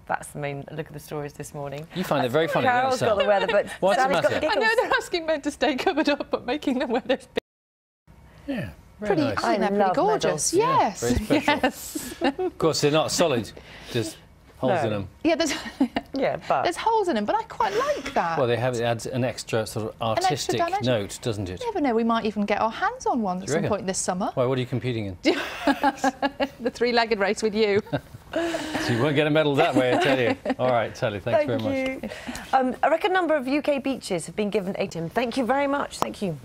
That's the main look at the stories this morning. You find it very funny. Carol's got the weather, but What's the Sally's got the matter? giggles. I know they're asking men to stay covered up, but making them wear those Yeah, pretty, nice. I think they're pretty gorgeous. Medals. Yes, Yeah, very special. yes. Of course, they're not solid, just holes in them. Yeah, there's but there's holes in them, but I quite like that. Well, it adds an extra sort of artistic note, doesn't it? You never know, we might even get our hands on one at some point this summer. Why, what are you competing in? The three-legged race with you. So you won't get a medal that way, I tell you. All right, Sally, thanks very much. A record number of UK beaches have been given ATM. Thank you very much. Thank you.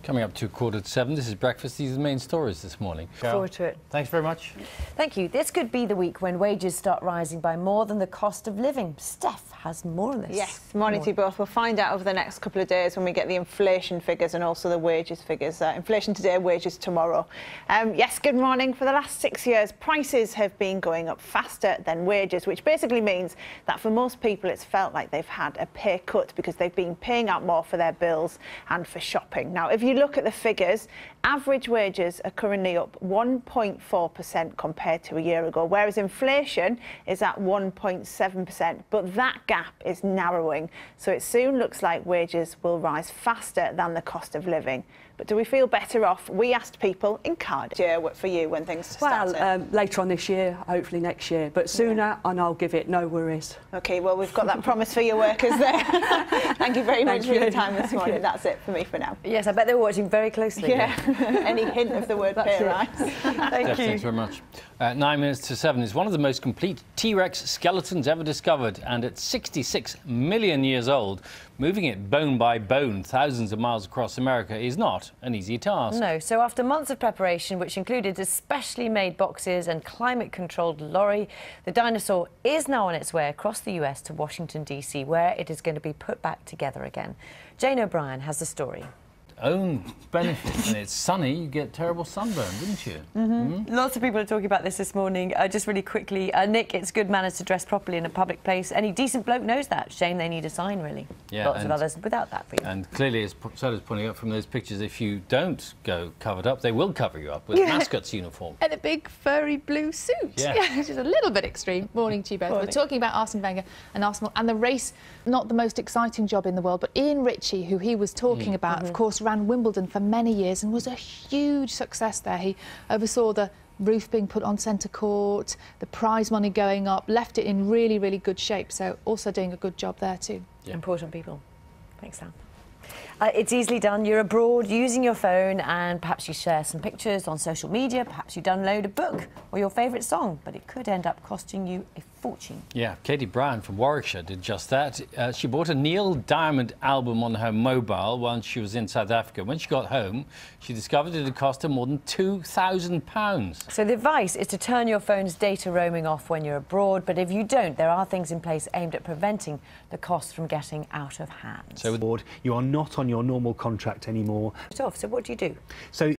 Coming up to 7:15, this is Breakfast. These are the main stories this morning. Look forward to it. Thanks very much. Thank you. This could be the week when wages start rising by more than the cost of living. Steph has more on this. Yes, morning to you both. We'll find out over the next couple of days when we get the inflation figures and also the wages figures. Inflation today, wages tomorrow. Yes, good morning. For the last 6 years, prices have been going up faster than wages, which basically means that for most people it's felt like they've had a pay cut because they've been paying out more for their bills and for shopping. Now, if you look at the figures, average wages are currently up 1.4% compared to a year ago, whereas inflation is at 1.7%. But that gap is narrowing, so it soon looks like wages will rise faster than the cost of living. But do we feel better off? We asked people in Cardiff for you when things started. Well, later on this year, hopefully next year, but sooner, and I'll give it, no worries. OK, well, we've got that promise for your workers there. Thank you very much for your time this morning. That's it for me for now. Yes, I bet they were watching very closely. Yeah, any hint of the word pay rise? Thank you. Thanks very much. 7:09. It's one of the most complete T-Rex skeletons ever discovered, and at 66 million years old, moving it bone by bone thousands of miles across America is not an easy task. No, so after months of preparation, which included especially made boxes and climate-controlled lorry, the dinosaur is now on its way across the US to Washington, D.C., where it is going to be put back together again. Jane O'Brien has the story. Own benefit. When it's sunny, you get terrible sunburn, didn't you? Lots of people are talking about this morning. Just really quickly, Nick, it's good manners to dress properly in a public place. Any decent bloke knows that. Shame they need a sign, really. Yeah, lots of others without that for you. And clearly, as Sally's pointing out from those pictures, if you don't go covered up, they will cover you up with a mascot's uniform. And a big furry blue suit. Yeah. Which is a little bit extreme. Morning to you both. Morning. We're talking about Arsene Wenger and Arsenal and the race, not the most exciting job in the world, but Ian Ritchie, who he was talking about, of course, ran Wimbledon for many years and was a huge success there. He oversaw the roof being put on centre court, the prize money going up, left it in really, really good shape. So also doing a good job there too. Yeah. Important people. Thanks, Sam. It's easily done. You're abroad using your phone and perhaps you share some pictures on social media, perhaps you download a book or your favourite song, but it could end up costing you a fortune. Yeah, Katie Brown from Warwickshire did just that. She bought a Neil Diamond album on her mobile while she was in South Africa. When she got home, she discovered it had cost her more than £2,000. So the advice is to turn your phone's data roaming off when you're abroad, but if you don't, there are things in place aimed at preventing the costs from getting out of hand. So you are not on your normal contract anymore. So what do you do? So